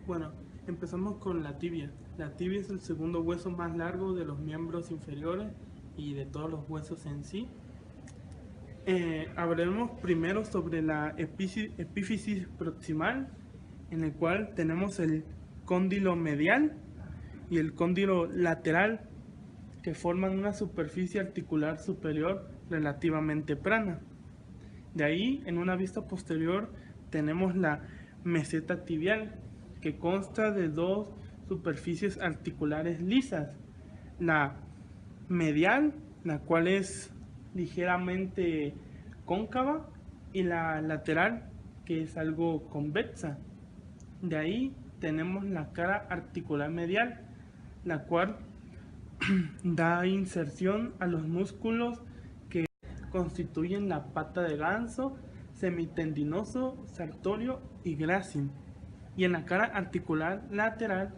Bueno, empezamos con la tibia. La tibia es el segundo hueso más largo de los miembros inferiores y de todos los huesos en sí. Hablaremos primero sobre la epífisis proximal, en el cual tenemos el cóndilo medial y el cóndilo lateral, que forman una superficie articular superior relativamente plana. De ahí, en una vista posterior, tenemos la meseta tibial, que consta de dos superficies articulares lisas. La medial, la cual es ligeramente cóncava, y la lateral, que es algo convexa. De ahí tenemos la cara articular medial, la cual da inserción a los músculos que constituyen la pata de ganso, semitendinoso, sartorio y grácil. Y en la cara articular lateral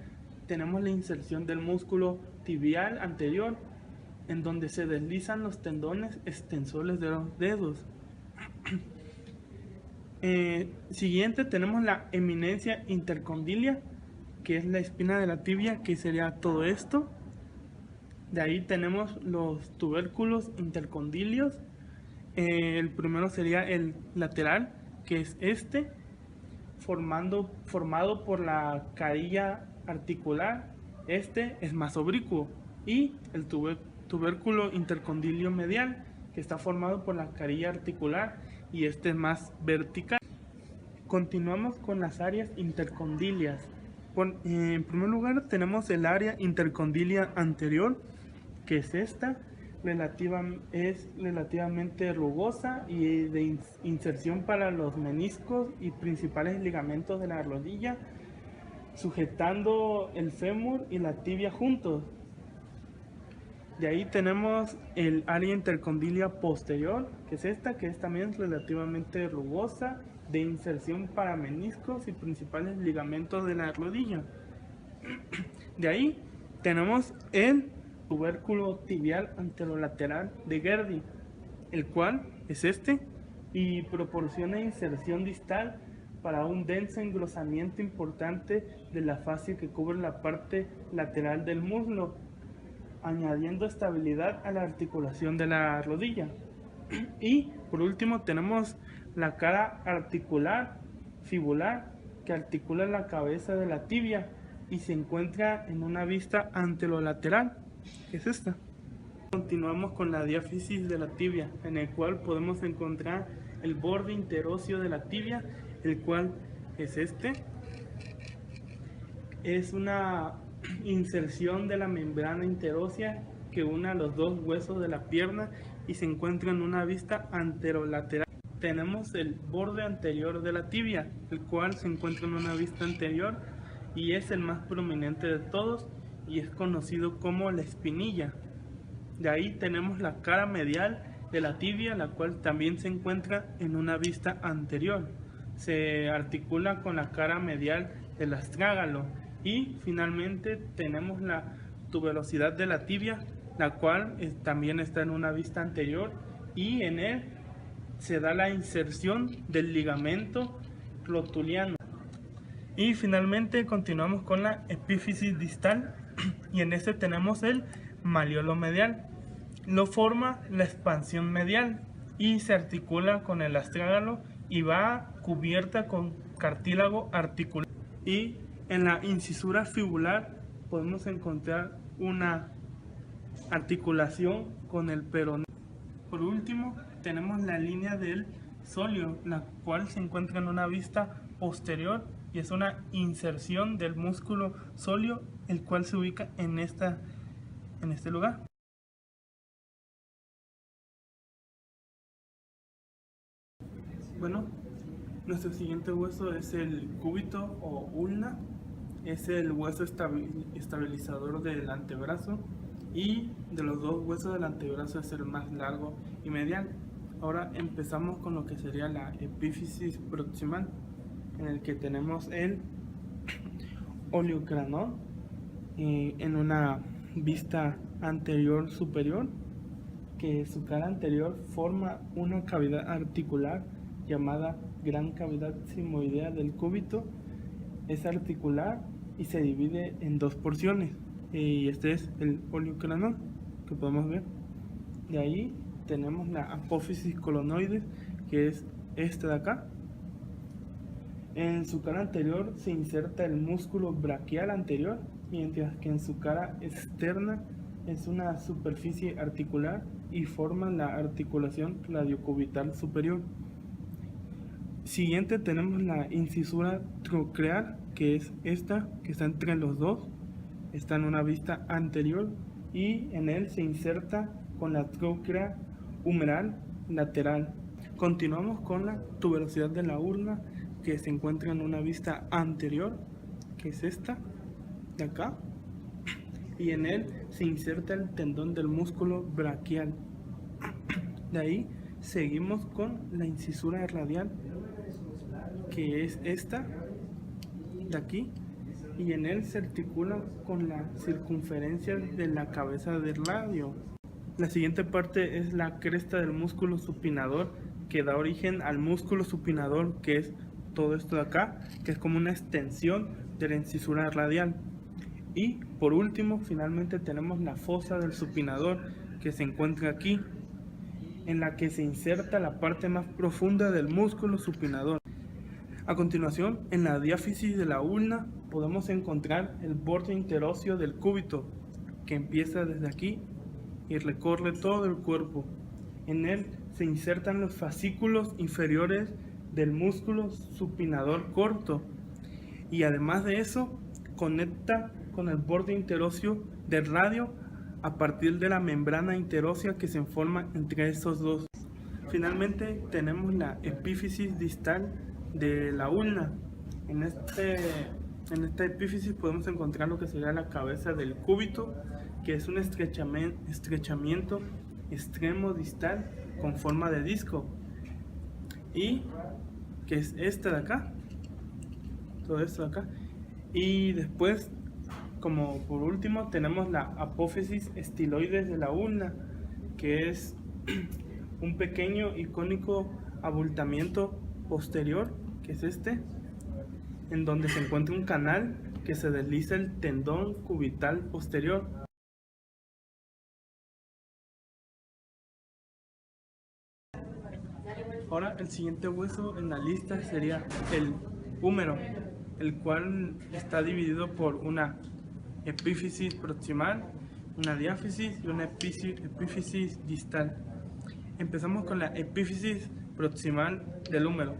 tenemos la inserción del músculo tibial anterior, en donde se deslizan los tendones extensores de los dedos. Siguiente tenemos la eminencia intercondilia, que es la espina de la tibia, que sería todo esto. De ahí tenemos los tubérculos intercondilios. El primero sería el lateral, que es este, formado por la carilla articular. Este es más oblicuo. Y el tubérculo intercondilio medial, que está formado por la carilla articular, y este es más vertical. Continuamos con las áreas intercondilias. En primer lugar tenemos el área intercondilia anterior, que es esta, es relativamente rugosa y de inserción para los meniscos y principales ligamentos de la rodilla, sujetando el fémur y la tibia juntos. De ahí tenemos el área intercondilia posterior, que es esta, que es también relativamente rugosa, de inserción para meniscos y principales ligamentos de la rodilla. De ahí tenemos el tubérculo tibial anterolateral de Gerdy, el cual es este, y proporciona inserción distal para un denso engrosamiento importante de la fascia que cubre la parte lateral del muslo, añadiendo estabilidad a la articulación de la rodilla. Y por último tenemos la cara articular fibular, que articula la cabeza de la tibia y se encuentra en una vista anterolateral, que es esta. Continuamos con la diáfisis de la tibia, en el cual podemos encontrar el borde interóseo de la tibia, el cual es este. Es una inserción de la membrana interósea que une a los dos huesos de la pierna y se encuentra en una vista anterolateral. Tenemos el borde anterior de la tibia, el cual se encuentra en una vista anterior y es el más prominente de todos y es conocido como la espinilla. De ahí tenemos la cara medial de la tibia, la cual también se encuentra en una vista anterior. Se articula con la cara medial del astrágalo. Y finalmente tenemos la tuberosidad de la tibia, la cual también está en una vista anterior, y en él se da la inserción del ligamento rotuliano. Y finalmente continuamos con la epífisis distal, y en este tenemos el maleolo medial. Lo forma la expansión medial y se articula con el astrágalo y va cubierta con cartílago articular. Y en la incisura fibular podemos encontrar una articulación con el peroné. Por último, tenemos la línea del sóleo, la cual se encuentra en una vista posterior y es una inserción del músculo sóleo, el cual se ubica en este lugar. Bueno, nuestro siguiente hueso es el cúbito o ulna. Es el hueso estabilizador del antebrazo, y de los dos huesos del antebrazo es el más largo y medial. Ahora empezamos con lo que sería la epífisis proximal, en el que tenemos el oleocranón en una vista anterior superior, que su cara anterior forma una cavidad articular llamada gran cavidad sigmoidea del cúbito, es articular y se divide en dos porciones. Y este es el oleocranón que podemos ver. De ahí tenemos la apófisis colonoides, que es esta de acá. En su cara anterior se inserta el músculo braquial anterior, mientras que en su cara externa es una superficie articular y forma la articulación radiocubital superior. Siguiente tenemos la incisura troclear, que es esta, que está entre los dos, está en una vista anterior y en él se inserta con la tróclea humeral lateral. Continuamos con la tuberosidad de la urna, que se encuentra en una vista anterior, que es esta de acá, y en él se inserta el tendón del músculo braquial. De ahí seguimos con la incisura radial, que es esta de aquí, y en él se articula con la circunferencia de la cabeza del radio. La siguiente parte es la cresta del músculo supinador, que da origen al músculo supinador, que es todo esto de acá, que es como una extensión de la incisura radial. Y por último, finalmente tenemos la fosa del supinador, que se encuentra aquí, en la que se inserta la parte más profunda del músculo supinador. A continuación, en la diáfisis de la ulna podemos encontrar el borde interóseo del cúbito, que empieza desde aquí y recorre todo el cuerpo. En él se insertan los fascículos inferiores del músculo supinador corto, y además de eso conecta con el borde interóseo del radio a partir de la membrana interósea que se forma entre estos dos. Finalmente tenemos la epífisis distal de la ulna. En esta epífisis podemos encontrar lo que sería la cabeza del cúbito, que es un estrechamiento extremo distal con forma de disco, y que es esta de acá, todo esto de acá. Y después, como por último, tenemos la apófisis estiloides de la ulna, que es un pequeño y cónico abultamiento posterior, que es este, en donde se encuentra un canal que se desliza el tendón cubital posterior. Ahora el siguiente hueso en la lista sería el húmero, el cual está dividido por una epífisis proximal, una diáfisis y una epífisis distal. Empezamos con la epífisis proximal del húmero.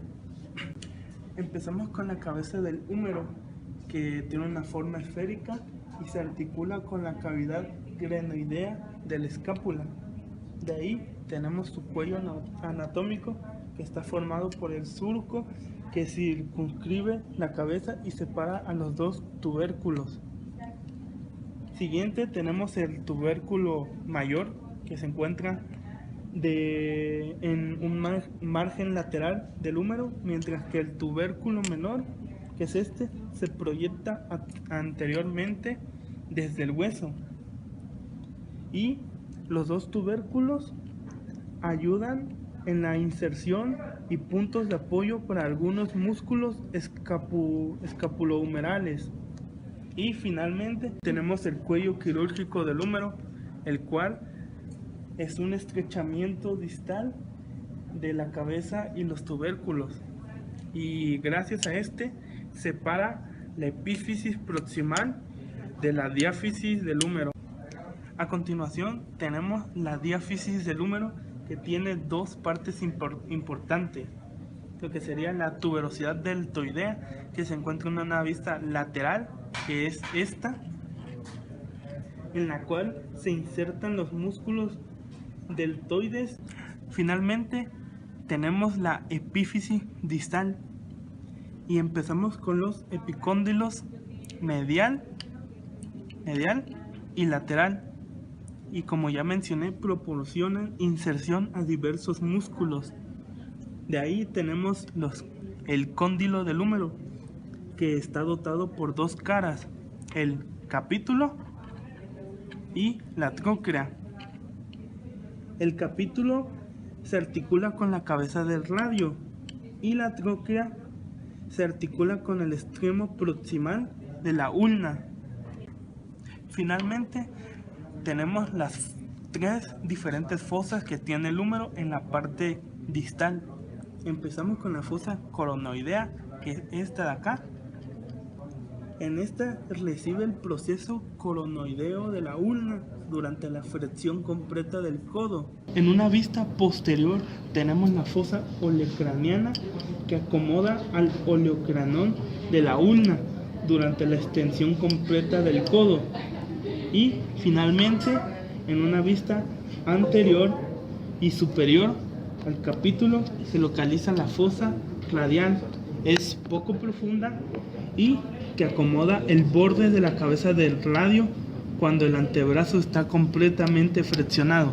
Empezamos con la cabeza del húmero, que tiene una forma esférica y se articula con la cavidad glenoidea de la escápula. De ahí tenemos su cuello anatómico, que está formado por el surco que circunscribe la cabeza y separa a los dos tubérculos. Siguiente tenemos el tubérculo mayor, que se encuentra en un margen lateral del húmero, mientras que el tubérculo menor, que es este, se proyecta anteriormente desde el hueso. Y los dos tubérculos ayudan en la inserción y puntos de apoyo para algunos músculos escapulohumerales. Y finalmente tenemos el cuello quirúrgico del húmero, el cual es un estrechamiento distal de la cabeza y los tubérculos, y gracias a este separa la epífisis proximal de la diáfisis del húmero. A continuación tenemos la diáfisis del húmero, que tiene dos partes importantes, lo que sería la tuberosidad deltoidea, que se encuentra en una vista lateral, que es esta, en la cual se insertan los músculos deltoides. Finalmente tenemos la epífisis distal y empezamos con los epicóndilos medial y lateral, y como ya mencioné, proporcionan inserción a diversos músculos. De ahí tenemos el cóndilo del húmero, que está dotado por dos caras, el capítulo y la tróclea. El capítulo se articula con la cabeza del radio y la tróclea se articula con el extremo proximal de la ulna. Finalmente, tenemos las 3 diferentes fosas que tiene el húmero en la parte distal. Empezamos con la fosa coronoidea, que es esta de acá. En esta recibe el proceso coronoideo de la ulna durante la flexión completa del codo. En una vista posterior tenemos la fosa olecraniana, que acomoda al oleocranón de la ulna durante la extensión completa del codo. Y finalmente, en una vista anterior y superior al capítulo, se localiza la fosa radial. Es poco profunda y que acomoda el borde de la cabeza del radio cuando el antebrazo está completamente flexionado.